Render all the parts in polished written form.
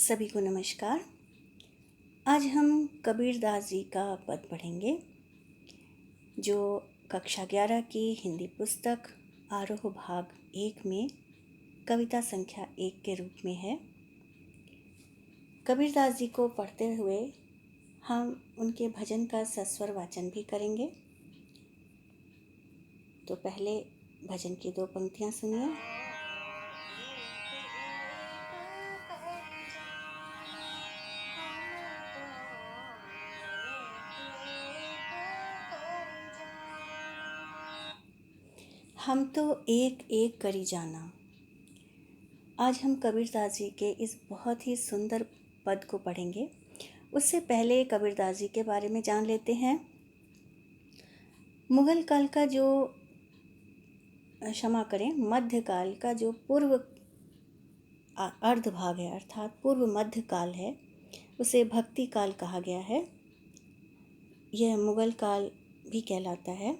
सभी को नमस्कार। आज हम कबीरदास जी का पद पढ़ेंगे जो कक्षा 11 की हिंदी पुस्तक आरोह भाग 1 में कविता संख्या 1 के रूप में है। कबीरदास जी को पढ़ते हुए हम उनके भजन का सस्वर वाचन भी करेंगे। तो पहले भजन की 2 पंक्तियां सुनिए। हम तो एक एक करी जाना। आज हम कबीरदास जी के इस बहुत ही सुंदर पद को पढ़ेंगे। उससे पहले कबीरदास जी के बारे में जान लेते हैं। मुगल काल का जो मध्यकाल का जो पूर्व अर्ध भाग है अर्थात पूर्व मध्य काल है, उसे भक्ति काल कहा गया है। यह मुगल काल भी कहलाता है।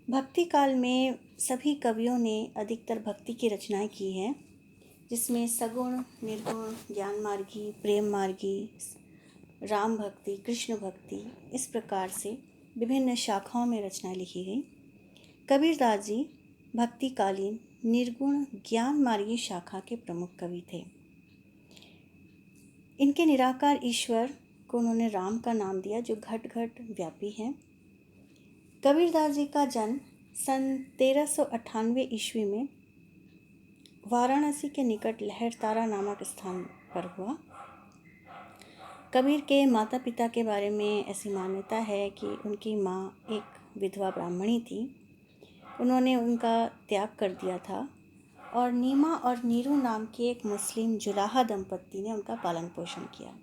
भक्ति काल में सभी कवियों ने अधिकतर भक्ति की रचनाएं की हैं, जिसमें सगुण, निर्गुण, ज्ञान मार्गी, प्रेम मार्गी, राम भक्ति, कृष्ण भक्ति, इस प्रकार से विभिन्न शाखाओं में रचनाएं लिखी गई। कबीरदास जी भक्तिकालीन निर्गुण ज्ञान मार्गी शाखा के प्रमुख कवि थे। इनके निराकार ईश्वर को उन्होंने राम का नाम दिया, जो घट घट व्यापी है। कबीरदास जी का जन्म सन 1398 ईस्वी में वाराणसी के निकट लहरतारा नामक स्थान पर हुआ। कबीर के माता पिता के बारे में ऐसी मान्यता है कि उनकी माँ एक विधवा ब्राह्मणी थी। उन्होंने उनका त्याग कर दिया था और नीमा और नीरू नाम के एक मुस्लिम जुलाहा दंपत्ति ने उनका पालन पोषण किया।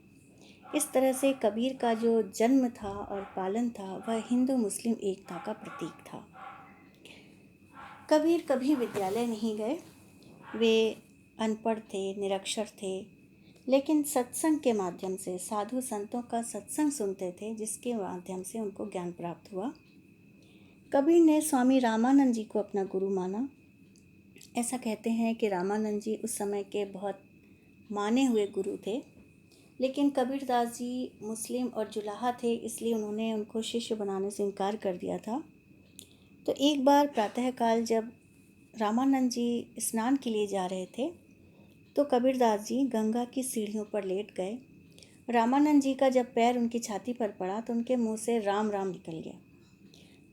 इस तरह से कबीर का जो जन्म था और पालन था वह हिंदू मुस्लिम एकता का प्रतीक था। कबीर कभी विद्यालय नहीं गए। वे अनपढ़ थे, निरक्षर थे, लेकिन सत्संग के माध्यम से साधु संतों का सत्संग सुनते थे, जिसके माध्यम से उनको ज्ञान प्राप्त हुआ। कबीर ने स्वामी रामानंद जी को अपना गुरु माना। ऐसा कहते हैं कि रामानंद जी उस समय के बहुत माने हुए गुरु थे, लेकिन कबीरदास जी मुस्लिम और जुलाहा थे, इसलिए उन्होंने उनको शिष्य बनाने से इनकार कर दिया था। तो एक बार प्रातःकाल जब रामानंद जी स्नान के लिए जा रहे थे तो कबीरदास जी गंगा की सीढ़ियों पर लेट गए। रामानंद जी का जब पैर उनकी छाती पर पड़ा तो उनके मुंह से राम राम निकल गया।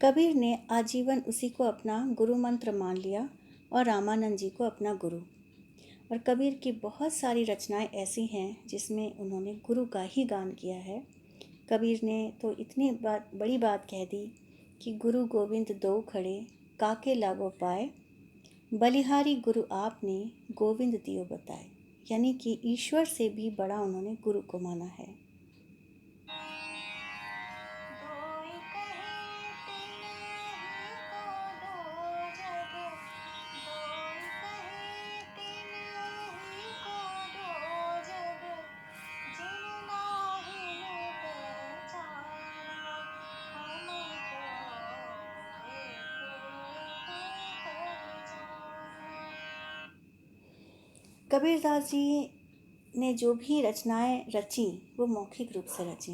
कबीर ने आजीवन उसी को अपना गुरु मंत्र मान लिया और रामानंद जी को अपना गुरु। और कबीर की बहुत सारी रचनाएं ऐसी हैं जिसमें उन्होंने गुरु का ही गान किया है। कबीर ने तो इतनी बड़ी बात कह दी कि गुरु गोविंद दो खड़े काके लागो पाए, बलिहारी गुरु आपने गोविंद दियो बताए। यानी कि ईश्वर से भी बड़ा उन्होंने गुरु को माना है। कबीरदास जी ने जो भी रचनाएं रची वो मौखिक रूप से रची।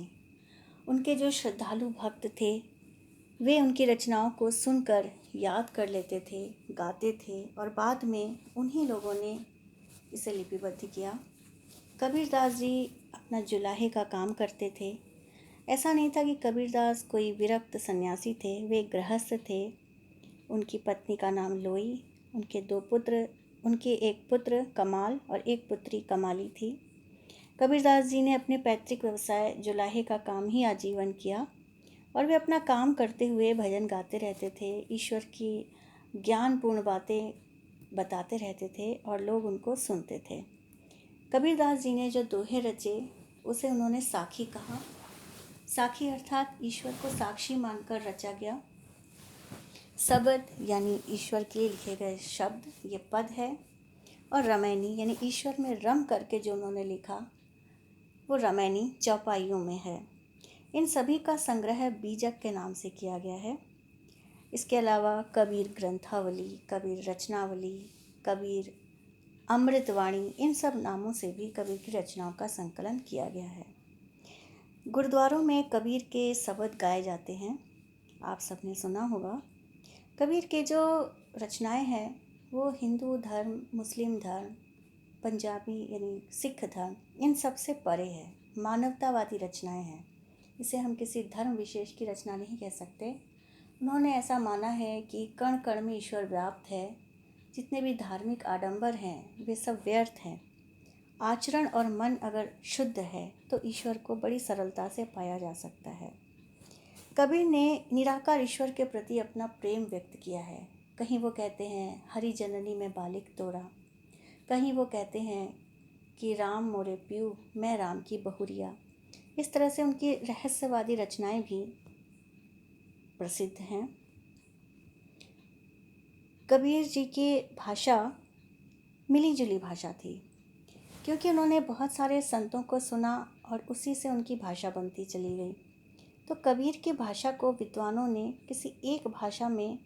उनके जो श्रद्धालु भक्त थे वे उनकी रचनाओं को सुनकर याद कर लेते थे, गाते थे और बाद में उन्हीं लोगों ने इसे लिपिबद्ध किया। कबीरदास जी अपना जुलाहे का काम करते थे। ऐसा नहीं था कि कबीरदास कोई विरक्त सन्यासी थे, वे गृहस्थ थे। उनकी पत्नी का नाम लोई, उनके एक पुत्र कमाल और एक पुत्री कमाली थी। कबीरदास जी ने अपने पैतृक व्यवसाय जुलाहे का काम ही आजीवन किया और वे अपना काम करते हुए भजन गाते रहते थे, ईश्वर की ज्ञानपूर्ण बातें बताते रहते थे और लोग उनको सुनते थे। कबीरदास जी ने जो दोहे रचे उसे उन्होंने साखी कहा। साखी अर्थात ईश्वर को साक्षी मानकर रचा गया शब्द, यानी ईश्वर के लिए लिखे गए शब्द, ये पद है। और रमैनी यानी ईश्वर में रम करके जो उन्होंने लिखा वो रमैनी चौपाइयों में है। इन सभी का संग्रह बीजक के नाम से किया गया है। इसके अलावा कबीर ग्रंथावली, कबीर रचनावली, कबीर अमृतवाणी, इन सब नामों से भी कबीर की रचनाओं का संकलन किया गया है। गुरुद्वारों में कबीर के शब्द गाए जाते हैं, आप सबने सुना होगा। कबीर के जो रचनाएं हैं वो हिंदू धर्म, मुस्लिम धर्म, पंजाबी यानी सिख धर्म, इन सब से परे है, मानवतावादी रचनाएं हैं। इसे हम किसी धर्म विशेष की रचना नहीं कह सकते। उन्होंने ऐसा माना है कि कण कण में ईश्वर व्याप्त है, जितने भी धार्मिक आडंबर हैं वे सब व्यर्थ हैं। आचरण और मन अगर शुद्ध है तो ईश्वर को बड़ी सरलता से पाया जा सकता है। कबीर ने निराकार ईश्वर के प्रति अपना प्रेम व्यक्त किया है। कहीं वो कहते हैं हरि जननी में बालिक तोड़ा, कहीं वो कहते हैं कि राम मोरे प्यू मैं राम की बहुरिया। इस तरह से उनकी रहस्यवादी रचनाएं भी प्रसिद्ध हैं। कबीर जी की भाषा मिली जुली भाषा थी, क्योंकि उन्होंने बहुत सारे संतों को सुना और उसी से उनकी भाषा बनती चली गई। तो कबीर की भाषा को विद्वानों ने किसी एक भाषा में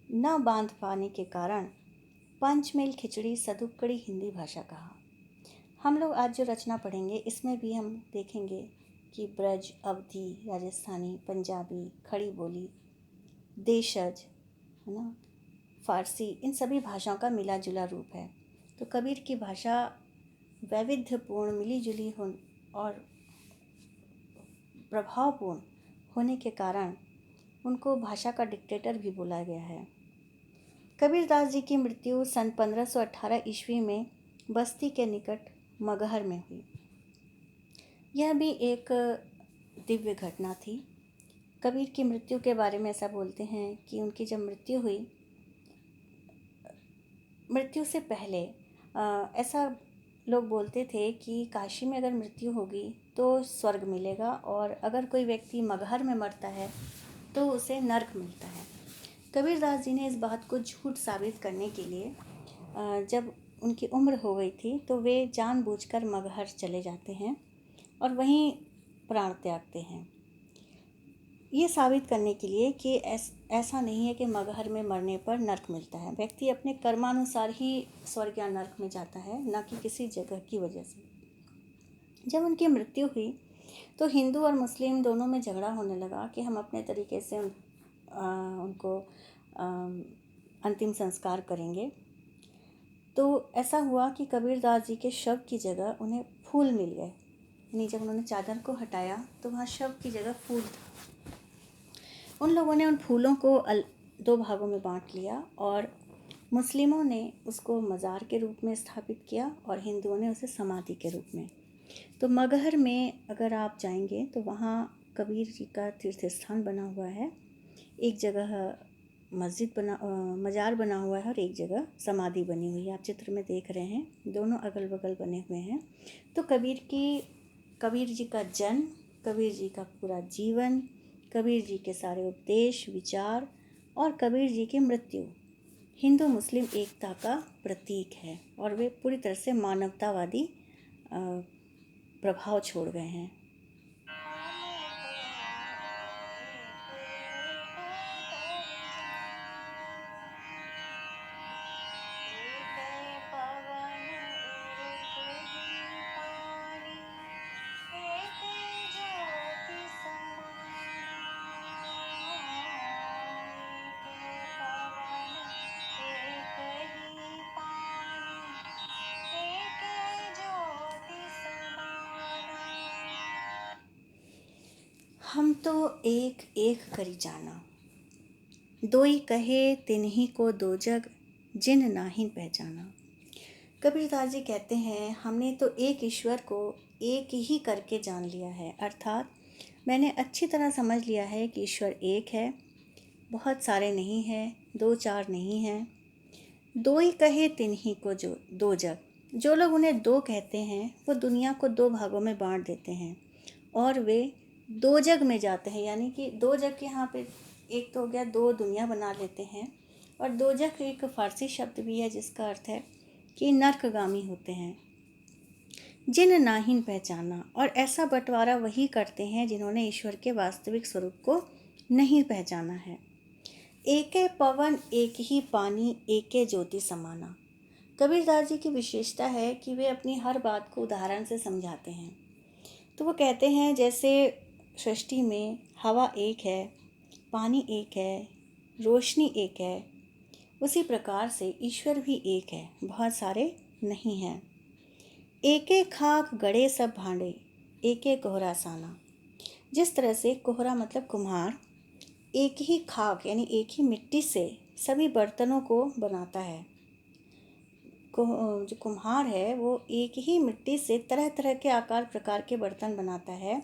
न बांध पाने के कारण पंचमेल खिचड़ी सदुक्कड़ी हिंदी भाषा कहा। हम लोग आज जो रचना पढ़ेंगे इसमें भी हम देखेंगे कि ब्रज, अवधी, राजस्थानी, पंजाबी, खड़ी बोली, देशज, है ना, फारसी, इन सभी भाषाओं का मिला जुला रूप है। तो कबीर की भाषा वैविध्यपूर्ण, मिली जुली और प्रभावपूर्ण होने के कारण उनको भाषा का डिक्टेटर भी बोला गया है। कबीरदास जी की मृत्यु सन 1518 ईस्वी में बस्ती के निकट मगहर में हुई। यह भी एक दिव्य घटना थी। कबीर की मृत्यु के बारे में ऐसा बोलते हैं कि उनकी जब मृत्यु हुई, मृत्यु से पहले ऐसा लोग बोलते थे कि काशी में अगर मृत्यु होगी तो स्वर्ग मिलेगा, और अगर कोई व्यक्ति मगहर में मरता है तो उसे नर्क मिलता है। कबीरदास जी ने इस बात को झूठ साबित करने के लिए जब उनकी उम्र हो गई थी तो वे जानबूझकर मगहर चले जाते हैं और वहीं प्राण त्यागते हैं, ये साबित करने के लिए कि ऐसा नहीं है कि मगहर में मरने पर नर्क मिलता है। व्यक्ति अपने कर्मानुसार ही स्वर्ग या नर्क में जाता है, न कि किसी जगह की वजह से। जब उनकी मृत्यु हुई तो हिंदू और मुस्लिम दोनों में झगड़ा होने लगा कि हम अपने तरीके से उनको अंतिम संस्कार करेंगे। तो ऐसा हुआ कि कबीरदास जी के शव की जगह उन्हें फूल मिल गए। यानी जब उन्होंने चादर को हटाया तो वहाँ शव की जगह फूल था। उन लोगों ने उन फूलों को दो भागों में बांट लिया, और मुस्लिमों ने उसको मज़ार के रूप में स्थापित किया और हिंदुओं ने उसे समाधि के रूप में। तो मगहर में अगर आप जाएंगे तो वहाँ कबीर जी का तीर्थ स्थान बना हुआ है। एक जगह मज़ार बना हुआ है और एक जगह समाधि बनी हुई है। आप चित्र में देख रहे हैं, दोनों अगल बगल बने हुए हैं। तो कबीर जी का जन्म, कबीर जी का पूरा जीवन, कबीर जी के सारे उपदेश, विचार और कबीर जी की मृत्यु हिंदू मुस्लिम एकता का प्रतीक है, और वे पूरी तरह से मानवतावादी प्रभाव छोड़ गए हैं। हम तो एक एक करी जाना, दोई कहे तिन्ही को दो जग, जिन नाहिन पहचाना। कबीरदास जी कहते हैं हमने तो एक ईश्वर को एक ही करके जान लिया है, अर्थात मैंने अच्छी तरह समझ लिया है कि ईश्वर एक है, बहुत सारे नहीं हैं, दो चार नहीं हैं। दो ही कहे तिन्ही को जो दो जग, जो लोग उन्हें दो कहते हैं वो दुनिया को दो भागों में बांट देते हैं और वे दो जग में जाते हैं। यानी कि दो जग के यहाँ पे एक तो हो गया, दो दुनिया बना लेते हैं, और दो जग एक फारसी शब्द भी है जिसका अर्थ है कि नरकगामी होते हैं। जिन नाहिन पहचाना, और ऐसा बंटवारा वही करते हैं जिन्होंने ईश्वर के वास्तविक स्वरूप को नहीं पहचाना है। एके पवन एक ही पानी एके ज्योति समाना, कबीरदास जी की विशेषता है कि वे अपनी हर बात को उदाहरण से समझाते हैं। तो वो कहते हैं जैसे सृष्टि में हवा एक है, पानी एक है, रोशनी एक है, उसी प्रकार से ईश्वर भी एक है, बहुत सारे नहीं हैं। एक एक खाक गड़े सब भांडे, एक एक कोहरा साना। जिस तरह से कोहरा मतलब कुम्हार एक ही खाक यानी एक ही मिट्टी से सभी बर्तनों को बनाता है, जो कुम्हार है वो एक ही मिट्टी से तरह तरह के आकार प्रकार के बर्तन बनाता है।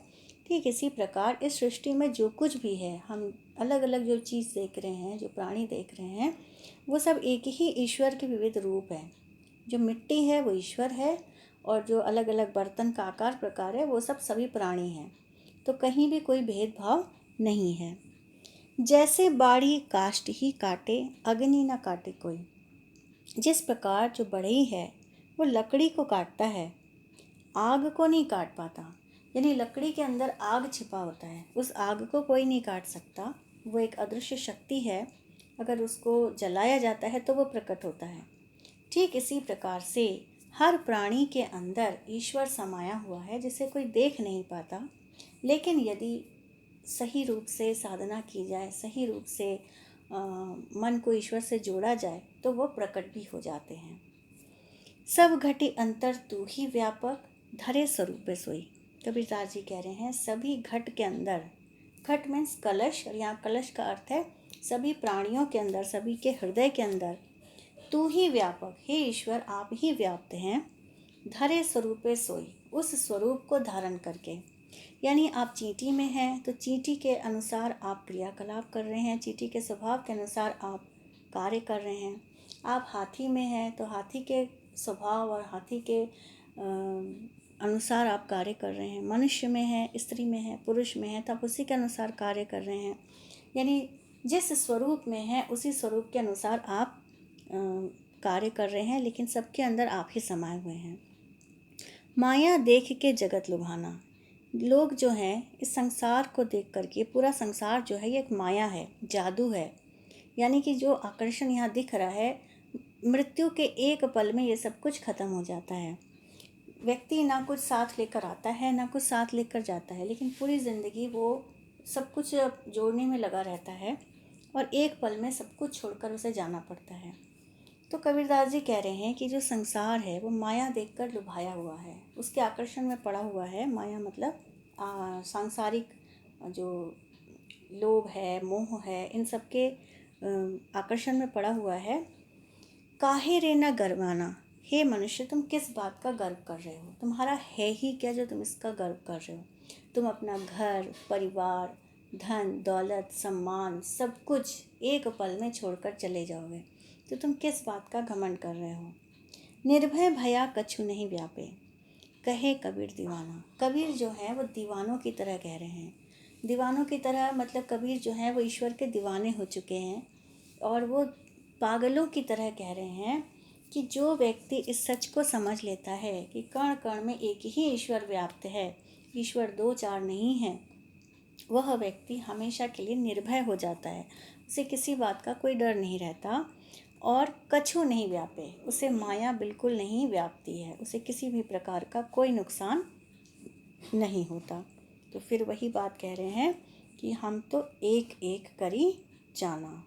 ठीक इसी प्रकार इस सृष्टि में जो कुछ भी है, हम अलग अलग जो चीज़ देख रहे हैं, जो प्राणी देख रहे हैं, वो सब एक ही ईश्वर के विविध रूप है। जो मिट्टी है वो ईश्वर है, और जो अलग अलग बर्तन का आकार प्रकार है वो सब सभी प्राणी हैं। तो कहीं भी कोई भेदभाव नहीं है। जैसे बाड़ी काष्ठ ही काटे, अग्नि न काटे कोई। जिस प्रकार जो बढ़ई है वो लकड़ी को काटता है, आग को नहीं काट पाता। यानी लकड़ी के अंदर आग छिपा होता है, उस आग को कोई नहीं काट सकता। वो एक अदृश्य शक्ति है, अगर उसको जलाया जाता है तो वो प्रकट होता है। ठीक इसी प्रकार से हर प्राणी के अंदर ईश्वर समाया हुआ है, जिसे कोई देख नहीं पाता, लेकिन यदि सही रूप से साधना की जाए, सही रूप से मन को ईश्वर से जोड़ा जाए, तो वो प्रकट भी हो जाते हैं। सब घटी अंतर तू ही व्यापक, धरे स्वरूप सोई। कबीरदास जी कह रहे हैं सभी घट के अंदर, घट मीन्स कलश, और यहाँ कलश का अर्थ है सभी प्राणियों के अंदर, सभी के हृदय के अंदर तू ही व्यापक, हे ईश्वर आप ही व्याप्त हैं। धरे स्वरूप सोई, उस स्वरूप को धारण करके, यानी आप चींटी में हैं तो चींटी के अनुसार आप क्रियाकलाप कर रहे हैं, चींटी के स्वभाव के अनुसार आप कार्य कर रहे हैं। आप हाथी में हैं तो हाथी के स्वभाव और हाथी के अनुसार आप कार्य कर रहे हैं। मनुष्य में है, स्त्री में है, पुरुष में है, तो आप उसी के अनुसार कार्य कर रहे हैं। यानी जिस स्वरूप में है उसी स्वरूप के अनुसार आप कार्य कर रहे हैं, लेकिन सबके अंदर आप ही समाये हुए हैं। माया देख के जगत लुभाना। लोग जो हैं इस संसार को देख करके, पूरा संसार जो है ये एक माया है, जादू है। यानी कि जो आकर्षण यहाँ दिख रहा है, मृत्यु के एक पल में ये सब कुछ खत्म हो जाता है। व्यक्ति ना कुछ साथ लेकर आता है, ना कुछ साथ लेकर जाता है, लेकिन पूरी ज़िंदगी वो सब कुछ जोड़ने में लगा रहता है, और एक पल में सब कुछ छोड़कर उसे जाना पड़ता है। तो कबीरदास जी कह रहे हैं कि जो संसार है वो माया देखकर लुभाया हुआ है, उसके आकर्षण में पड़ा हुआ है। माया मतलब सांसारिक जो लोभ है, मोह है, इन सब के आकर्षण में पड़ा हुआ है। काहे रे न गर्वाना, हे मनुष्य तुम किस बात का गर्व कर रहे हो? तुम्हारा है ही क्या जो तुम इसका गर्व कर रहे हो? तुम अपना घर, परिवार, धन, दौलत, सम्मान सब कुछ एक पल में छोड़कर चले जाओगे, तो तुम किस बात का घमंड कर रहे हो? निर्भय भया कछु नहीं व्यापे, कहे कबीर दीवाना। कबीर जो है वो दीवानों की तरह कह रहे हैं। दीवानों की तरह मतलब कबीर जो है वो ईश्वर के दीवाने हो चुके हैं, और वो पागलों की तरह कह रहे हैं कि जो व्यक्ति इस सच को समझ लेता है कि कण कण में एक ही ईश्वर व्याप्त है, ईश्वर दो चार नहीं है, वह व्यक्ति हमेशा के लिए निर्भय हो जाता है। उसे किसी बात का कोई डर नहीं रहता, और कछु नहीं व्यापे, उसे माया बिल्कुल नहीं व्यापती है, उसे किसी भी प्रकार का कोई नुकसान नहीं होता। तो फिर वही बात कह रहे हैं कि हम तो एक एक करी जाना।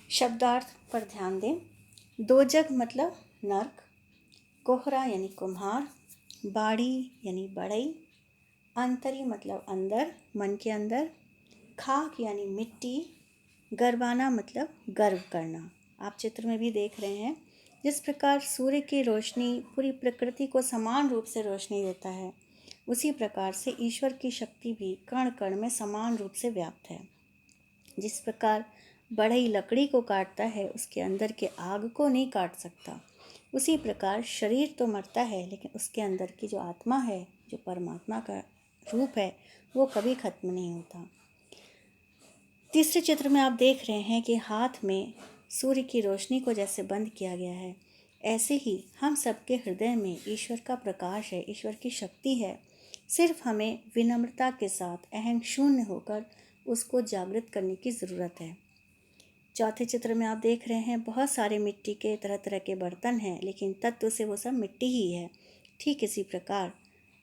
शब्दार्थ पर ध्यान दें। दोजग मतलब नर्क, कोहरा यानी कुम्हार, बाड़ी यानी बढ़ई, अंतरी मतलब अंदर, मन के अंदर, खाक यानी मिट्टी, गर्वाना मतलब गर्व करना। आप चित्र में भी देख रहे हैं, जिस प्रकार सूर्य की रोशनी पूरी प्रकृति को समान रूप से रोशनी देता है, उसी प्रकार से ईश्वर की शक्ति भी कण कण में समान रूप से व्याप्त है। जिस प्रकार बढ़ई लकड़ी को काटता है, उसके अंदर के आग को नहीं काट सकता, उसी प्रकार शरीर तो मरता है, लेकिन उसके अंदर की जो आत्मा है, जो परमात्मा का रूप है, वो कभी खत्म नहीं होता। तीसरे चित्र में आप देख रहे हैं कि हाथ में सूर्य की रोशनी को जैसे बंद किया गया है, ऐसे ही हम सबके हृदय में ईश्वर का प्रकाश है, ईश्वर की शक्ति है। सिर्फ हमें विनम्रता के साथ अहं शून्य होकर उसको जागृत करने की ज़रूरत है। चौथे चित्र में आप देख रहे हैं बहुत सारे मिट्टी के तरह तरह के बर्तन हैं, लेकिन तत्व से वो सब मिट्टी ही है। ठीक इसी प्रकार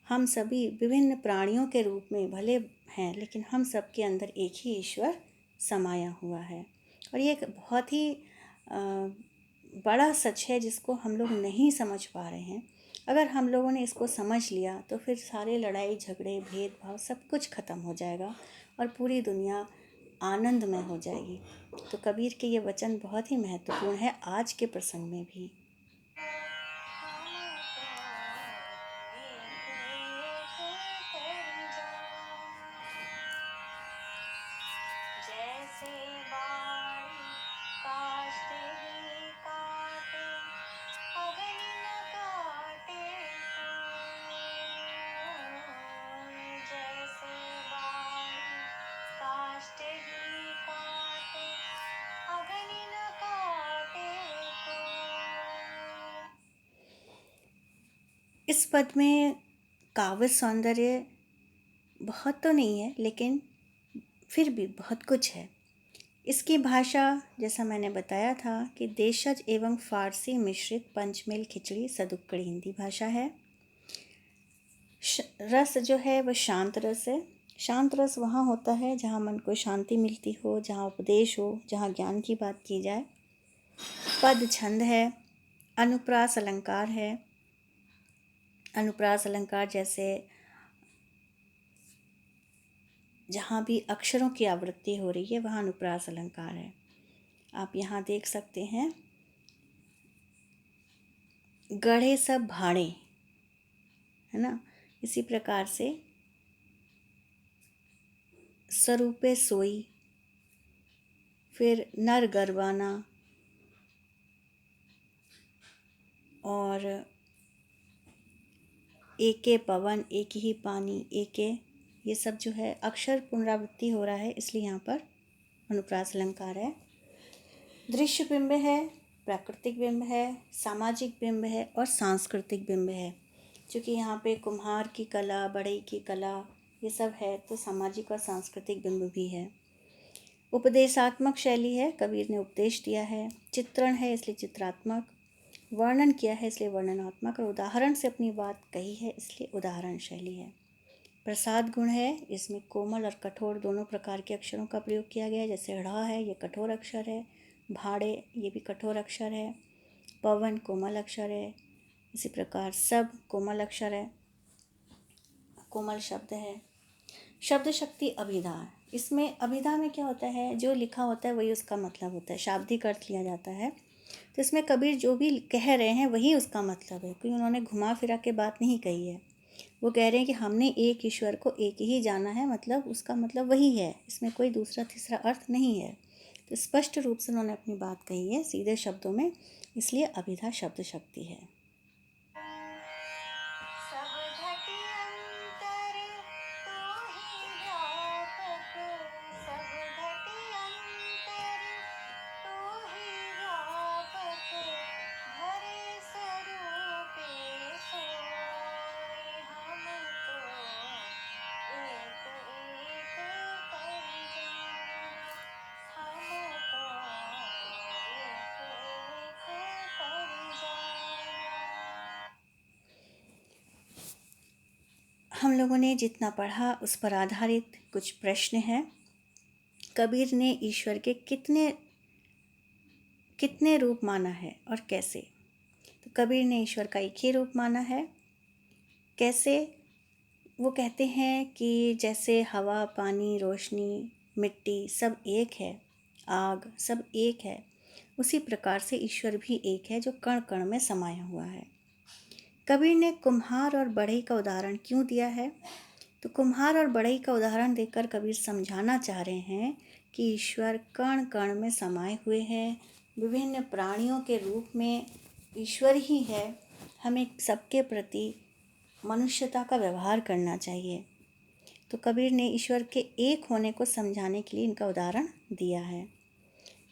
हम सभी विभिन्न प्राणियों के रूप में भले हैं, लेकिन हम सब के अंदर एक ही ईश्वर समाया हुआ है। और ये एक बहुत ही बड़ा सच है जिसको हम लोग नहीं समझ पा रहे हैं। अगर हम लोगों ने इसको समझ लिया तो फिर सारे लड़ाई झगड़े भेदभाव सब कुछ ख़त्म हो जाएगा और पूरी दुनिया आनंदमय हो जाएगी। तो कबीर के ये वचन बहुत ही महत्वपूर्ण है आज के प्रसंग में भी। जैसे बाण काष्ठ ही काटे, अग्नि न काटे कोई। जैसे बाण काष्ठ ही काटे, अग्नि न काटे कोई। इस पद में काव्य सौंदर्य बहुत तो नहीं है, लेकिन फिर भी बहुत कुछ है। इसकी भाषा जैसा मैंने बताया था कि देशज एवं फारसी मिश्रित पंचमेल खिचड़ी सदुक्कड़ हिंदी भाषा है। रस जो है वह शांत रस है। शांत रस वहाँ होता है जहाँ मन को शांति मिलती हो, जहाँ उपदेश हो, जहाँ ज्ञान की बात की जाए। पद छंद है। अनुप्रास अलंकार है। अनुप्रास अलंकार जैसे जहाँ भी अक्षरों की आवृत्ति हो रही है वहाँ अनुप्रास अलंकार है। आप यहाँ देख सकते हैं, गढ़े सब भाड़े, है ना। इसी प्रकार से स्वरूपे सोई, फिर नर गरबाना और एके पवन, एक ही पानी, एके, ये सब जो है अक्षर पुनरावृत्ति हो रहा है, इसलिए यहाँ पर अनुप्रास अलंकार है। दृश्य बिंब है, प्राकृतिक बिंब है, सामाजिक बिंब है और सांस्कृतिक बिंब है। क्योंकि यहाँ पे कुम्हार की कला, बढ़ई की कला, ये सब है, तो सामाजिक और सांस्कृतिक बिंब भी है। उपदेशात्मक शैली है, कबीर ने उपदेश दिया है। चित्रण है, इसलिए चित्रात्मक। वर्णन किया है, इसलिए वर्णनात्मक। और उदाहरण से अपनी बात कही है, इसलिए उदाहरण शैली है। प्रसाद गुण है, इसमें कोमल और कठोर दोनों प्रकार के अक्षरों का प्रयोग किया गया है। जैसे ढ़ है, ये कठोर अक्षर है। भाड़े, ये भी कठोर अक्षर है। पवन कोमल अक्षर है। इसी प्रकार सब कोमल अक्षर है, कोमल शब्द है। शब्द शक्ति अभिधा, इसमें अभिधा में क्या होता है, जो लिखा होता है वही उसका मतलब होता है, शाब्दिक अर्थ लिया जाता है। तो इसमें कबीर जो भी कह रहे हैं वही उसका मतलब है, क्योंकि उन्होंने घुमा फिरा के बात नहीं कही है। वो कह रहे हैं कि हमने एक ईश्वर को एक ही जाना है, मतलब उसका मतलब वही है, इसमें कोई दूसरा तीसरा अर्थ नहीं है। तो स्पष्ट रूप से उन्होंने अपनी बात कही है सीधे शब्दों में, इसलिए अभिधा शब्द शक्ति है। हम लोगों ने जितना पढ़ा उस पर आधारित कुछ प्रश्न हैं। कबीर ने ईश्वर के कितने कितने रूप माना है और कैसे? तो कबीर ने ईश्वर का एक ही रूप माना है। कैसे? वो कहते हैं कि जैसे हवा, पानी, रोशनी, मिट्टी सब एक है, आग सब एक है, उसी प्रकार से ईश्वर भी एक है जो कण कण में समाया हुआ है। कबीर ने कुम्हार और बढ़ई का उदाहरण क्यों दिया है? तो कुम्हार और बढ़ई का उदाहरण देकर कबीर समझाना चाह रहे हैं कि ईश्वर कण कण में समाये हुए हैं, विभिन्न प्राणियों के रूप में ईश्वर ही है। हमें सबके प्रति मनुष्यता का व्यवहार करना चाहिए। तो कबीर ने ईश्वर के एक होने को समझाने के लिए इनका उदाहरण दिया है।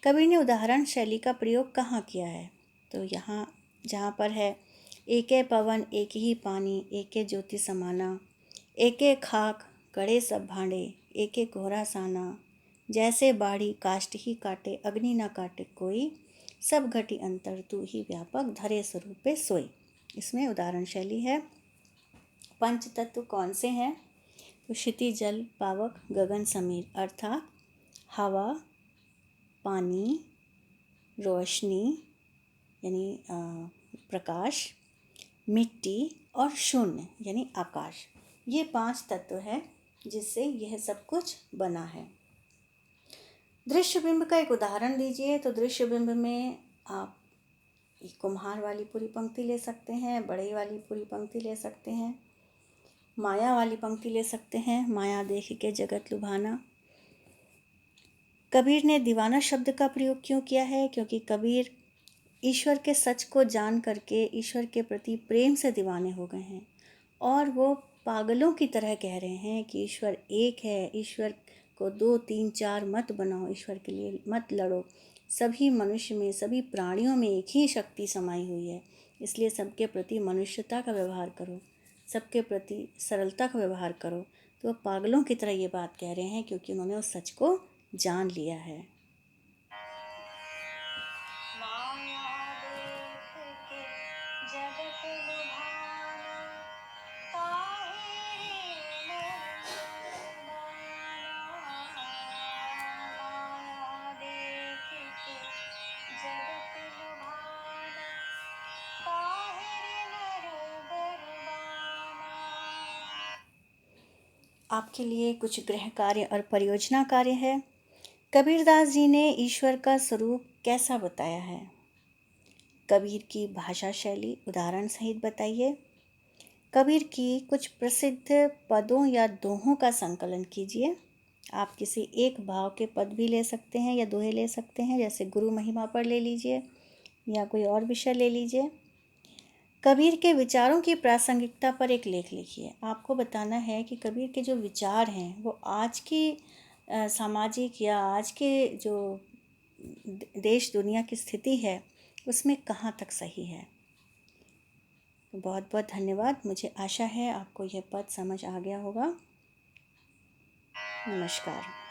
कबीर ने उदाहरण शैली का प्रयोग कहाँ किया है? तो यहाँ जहाँ पर है, एके पवन एक ही पानी, एके ज्योति समाना, एके खाक गढ़े सब भांडे, एके कोहरा साना, जैसे बाढ़ी काष्ठ ही काटे अग्नि न काटे कोई, सब घटी अंतर तू ही व्यापक धरे स्वरूपे सोई। इसमें उदाहरण शैली है। पंच तत्व कौन से हैं? तो क्षिति जल पावक गगन समीर, अर्थात हवा, पानी, रोशनी यानी प्रकाश, मिट्टी और शून्य यानी आकाश। ये 5 तत्व हैं जिससे यह सब कुछ बना है। दृश्य बिंब का एक उदाहरण दीजिए। तो दृश्य बिंब में आप कुम्हार वाली पूरी पंक्ति ले सकते हैं, बढ़ई वाली पूरी पंक्ति ले सकते हैं, माया वाली पंक्ति ले सकते हैं, माया देख के जगत लुभाना। कबीर ने दीवाना शब्द का प्रयोग क्यों किया है? क्योंकि कबीर ईश्वर के सच को जान करके ईश्वर के प्रति प्रेम से दीवाने हो गए हैं और वो पागलों की तरह कह रहे हैं कि ईश्वर एक है, ईश्वर को 2, 3, 4 मत बनाओ, ईश्वर के लिए मत लड़ो। सभी मनुष्य में, सभी प्राणियों में एक ही शक्ति समाई हुई है, इसलिए सबके प्रति मनुष्यता का व्यवहार करो, सबके प्रति सरलता का व्यवहार करो। तो वो पागलों की तरह ये बात कह रहे हैं क्योंकि उन्होंने उस सच को जान लिया है। आपके लिए कुछ गृह कार्य और परियोजना कार्य है। कबीरदास जी ने ईश्वर का स्वरूप कैसा बताया है? कबीर की भाषा शैली उदाहरण सहित बताइए। कबीर की कुछ प्रसिद्ध पदों या दोहों का संकलन कीजिए। आप किसी एक भाव के पद भी ले सकते हैं या दोहे ले सकते हैं, जैसे गुरु महिमा पर ले लीजिए या कोई और विषय ले लीजिए। कबीर के विचारों की प्रासंगिकता पर एक लेख लिखिए। आपको बताना है कि कबीर के जो विचार हैं वो आज की सामाजिक या आज के जो देश दुनिया की स्थिति है उसमें कहाँ तक सही है। बहुत बहुत धन्यवाद। मुझे आशा है आपको यह पद समझ आ गया होगा। नमस्कार।